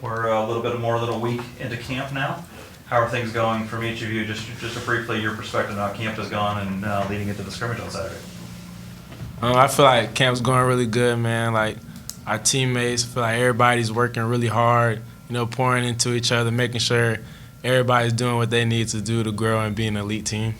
We're a little bit more than a week into camp now. How are things going from each of you? Just briefly, your perspective on how camp has gone and leading into the scrimmage on Saturday. I feel like camp's going really good, man. Like our teammates, I feel like everybody's working really hard, pouring into each other, making sure everybody's doing what they need to do to grow and be an elite team.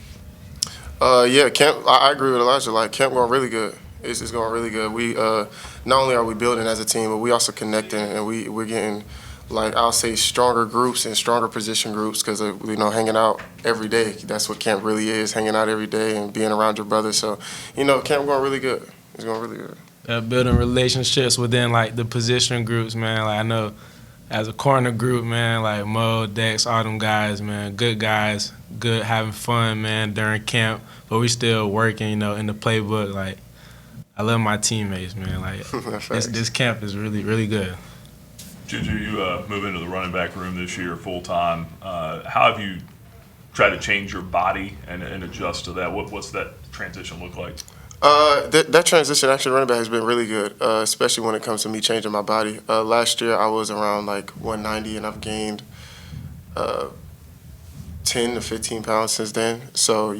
Yeah, camp. I agree with Elijah. Like camp going really good. It's going really good. We not only are we building as a team, but we also connecting, and we're getting, like I'll say, stronger groups and stronger position groups because hanging out every day. That's what camp really is: hanging out every day and being around your brothers. So, camp going really good. It's going really good. Building relationships within like the position groups, man. Like I know, as a corner group, man, like Mo, Dex, all them guys, man, good guys, good having fun, man, during camp. But we still working, in the playbook. Like I love my teammates, man. Like this camp is really, really good. Juju, you move into the running back room this year full time. How have you tried to change your body and adjust to that? What's that transition look like? That transition, actually, running back has been really good, especially when it comes to me changing my body. Last year, I was around like 190, and I've gained 10 to 15 pounds since then. So,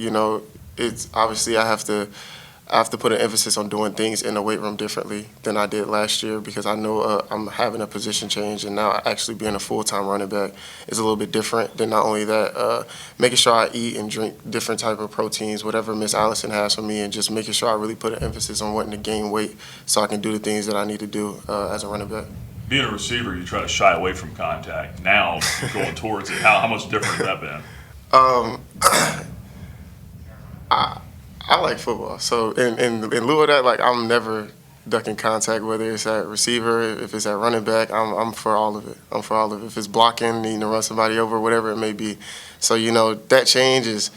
it's obviously I have to put an emphasis on doing things in the weight room differently than I did last year because I know I'm having a position change, and now actually being a full-time running back is a little bit different than not only that, making sure I eat and drink different type of proteins, whatever Miss Allison has for me, and just making sure I really put an emphasis on wanting to gain weight so I can do the things that I need to do as a running back. Being a receiver, you try to shy away from contact. Now you're going towards it. How much different has that been? I like football, so in lieu of that, like I'm never ducking contact, whether it's at receiver, if it's at running back, I'm for all of it. I'm for all of it. If it's blocking, needing to run somebody over, whatever it may be. So that change is,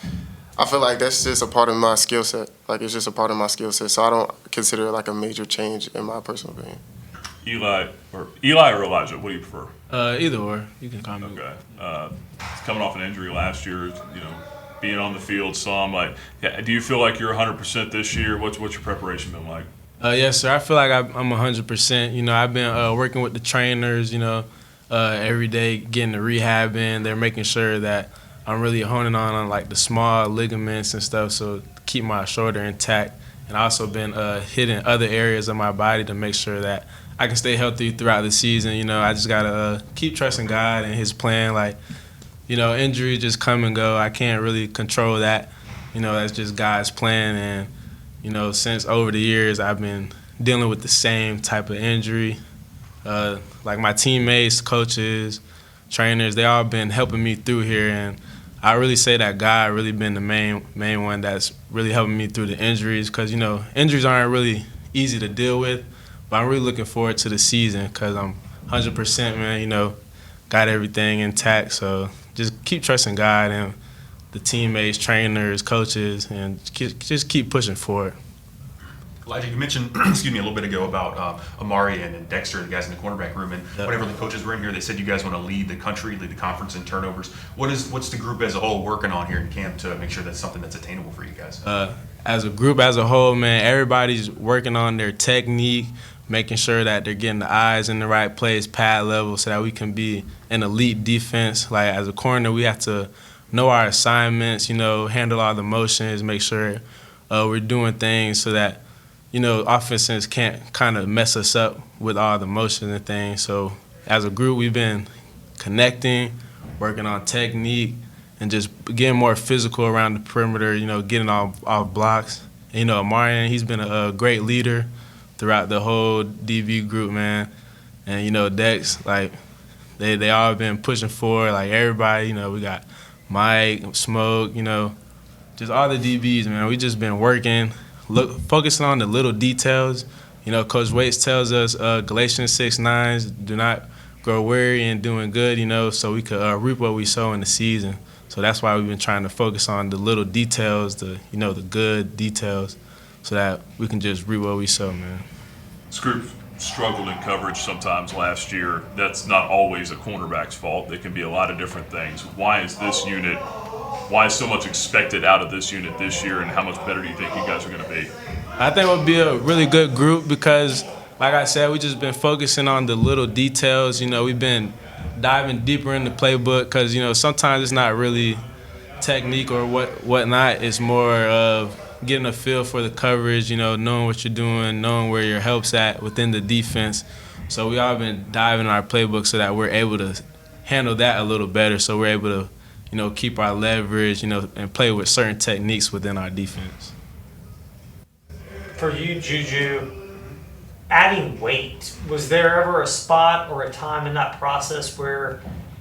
I feel like that's just a part of my skill set. Like it's just a part of my skill set. So I don't consider it like a major change in my personal opinion. Eli or Elijah, what do you prefer? Either or, you can comment. Okay. Coming off an injury last year, being on the field some, do you feel like you're 100% this year? What's your preparation been like? Yes, sir. I feel like I'm 100%. I've been working with the trainers, every day, getting the rehab in. They're making sure that I'm really honing on like the small ligaments and stuff, so keep my shoulder intact. And I also been hitting other areas of my body to make sure that I can stay healthy throughout the season. I just gotta keep trusting God and His plan. Like, injuries just come and go. I can't really control that. That's just God's plan. And, since over the years, I've been dealing with the same type of injury. Like my teammates, coaches, trainers, they all been helping me through here. And I really say that God really been the main one that's really helping me through the injuries because, injuries aren't really easy to deal with. But I'm really looking forward to the season because I'm 100%, man, got everything intact. So just keep trusting God and the teammates, trainers, coaches, and just keep pushing forward. Elijah, you mentioned, a little bit ago about Amari and Dexter, the guys in the cornerback room, and whenever the coaches were in here, they said you guys want to lead the country, lead the conference in turnovers. What's the group as a whole working on here in camp to make sure that's something that's attainable for you guys? As a group, as a whole, man, everybody's working on their technique, making sure that they're getting the eyes in the right place, pad level, so that we can be an elite defense. Like as a corner, we have to know our assignments, handle all the motions, make sure we're doing things so that, offenses can't kind of mess us up with all the motions and things. So as a group, we've been connecting, working on technique, and just getting more physical around the perimeter, getting off blocks. And, Amari, he's been a great leader throughout the whole DB group, man. And, Dex, like, they all been pushing forward, like everybody, we got Mike, Smoke, just all the DBs, man. We just been working, focusing on the little details. Coach Waits tells us Galatians 6:9, do not grow weary in doing good, so we could reap what we sow in the season. So that's why we've been trying to focus on the little details, the good details, so that we can just reap what we sow, man. This group struggled in coverage sometimes last year. That's not always a cornerback's fault. They can be a lot of different things. Why is so much expected out of this unit this year, and how much better do you think you guys are going to be? I think we'll be a really good group because, like I said, we just been focusing on the little details. We've been diving deeper in the playbook because, sometimes it's not really technique or whatnot. It's more of getting a feel for the coverage, knowing what you're doing, knowing where your help's at within the defense. So we all been diving in our playbook so that we're able to handle that a little better. So we're able to, keep our leverage, and play with certain techniques within our defense. For you, Juju, adding weight, was there ever a spot or a time in that process where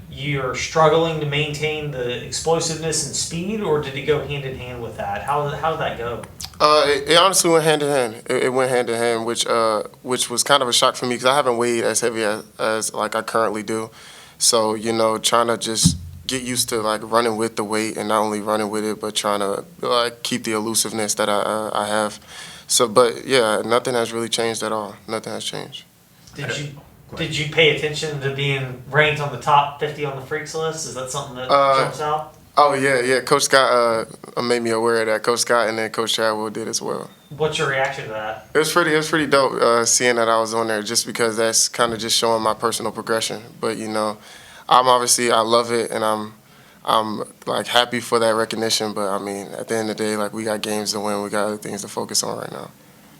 you're struggling to maintain the explosiveness and speed, or did it go hand in hand with that? How did that go? It honestly went hand in hand. It went hand in hand, which was kind of a shock for me because I haven't weighed as heavy as like I currently do. So trying to just get used to like running with the weight and not only running with it, but trying to like keep the elusiveness that I have. So, but yeah, nothing has really changed at all. Nothing has changed. Did you pay attention to being ranked on the top 50 on the freaks list? Is that something that jumps out? Oh yeah. Coach Scott made me aware of that. Coach Scott and then Coach Chadwell did as well. What's your reaction to that? It was pretty dope seeing that I was on there, just because that's kind of just showing my personal progression. But I love it, and I'm like happy for that recognition. But I mean, at the end of the day, like we got games to win, we got other things to focus on right now.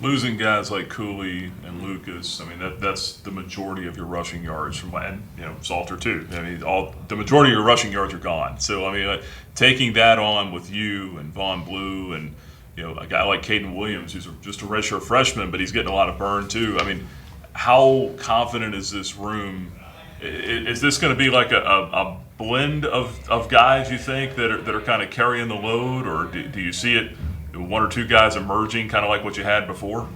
Losing guys like Cooley and Lucas, I mean that's the majority of your rushing yards from and Salter too. I mean the majority of your rushing yards are gone. So I mean taking that on with you and Von Blue and a guy like Caden Williams who's just a redshirt freshman, but he's getting a lot of burn too. I mean, how confident is this room? Is this going to be like a blend of guys you think that are kind of carrying the load, or do you see it? One or two guys emerging, kind of like what you had before?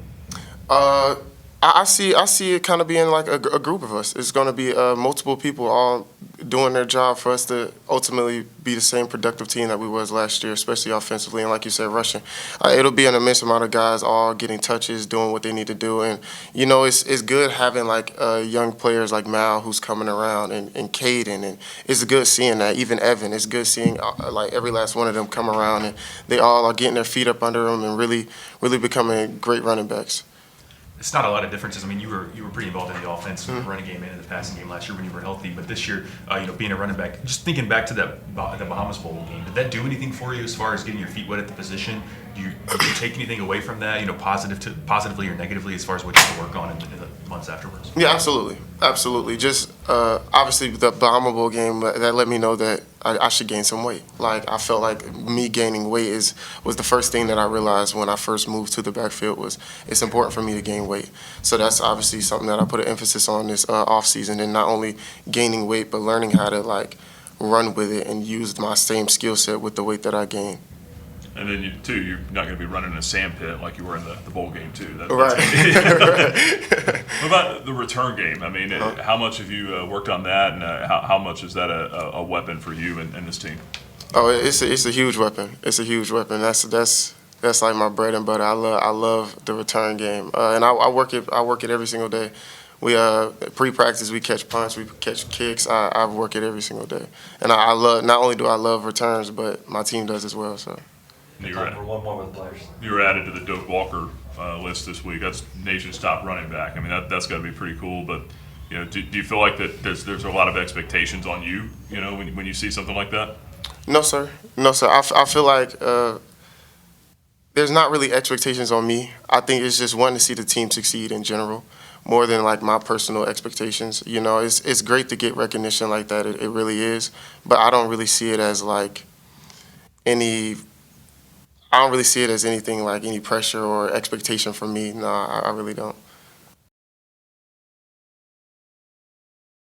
I see it kind of being like a group of us. It's going to be multiple people all doing their job for us to ultimately be the same productive team that we was last year, especially offensively and like you said, rushing. It'll be an immense amount of guys all getting touches, doing what they need to do, and it's good having like young players like Mal who's coming around and Caden, and it's good seeing that. Even Evan, it's good seeing like every last one of them come around and they all are getting their feet up under them and really becoming great running backs. It's not a lot of differences. I mean, you were pretty involved in the offense, the running game, and in the passing game last year when you were healthy. But this year, being a running back, just thinking back to the Bahamas Bowl game, did that do anything for you as far as getting your feet wet at the position? Did you take anything away from that, positively or negatively, as far as what you had to work on in the months afterwards? Yeah, absolutely. Just obviously the Bahama Bowl game that let me know that I should gain some weight. Like I felt like me gaining weight was the first thing that I realized when I first moved to the backfield was it's important for me to gain weight. So that's obviously something that I put an emphasis on this off season, and not only gaining weight but learning how to like run with it and use my same skill set with the weight that I gain. And then you're not going to be running in a sand pit like you were in the bowl game too. Right. What about the return game? I mean, how much have you worked on that, and how much is that a weapon for you and this team? Oh, it's a huge weapon. It's a huge weapon. That's like my bread and butter. I love the return game, and I work it every single day. We pre-practice, we catch punts, we catch kicks. I work it every single day, and I love. Not only do I love returns, but my team does as well. So. For one more with the players. You were added to the Doak Walker list this week. That's nation's top running back. I mean, that's got to be pretty cool. But do you feel like that there's a lot of expectations on you? When you see something like that. No, sir. I feel like there's not really expectations on me. I think it's just wanting to see the team succeed in general, more than like my personal expectations. It's great to get recognition like that. It really is. But I don't really see it as like I don't really see it as anything like any pressure or expectation from me. No, I really don't.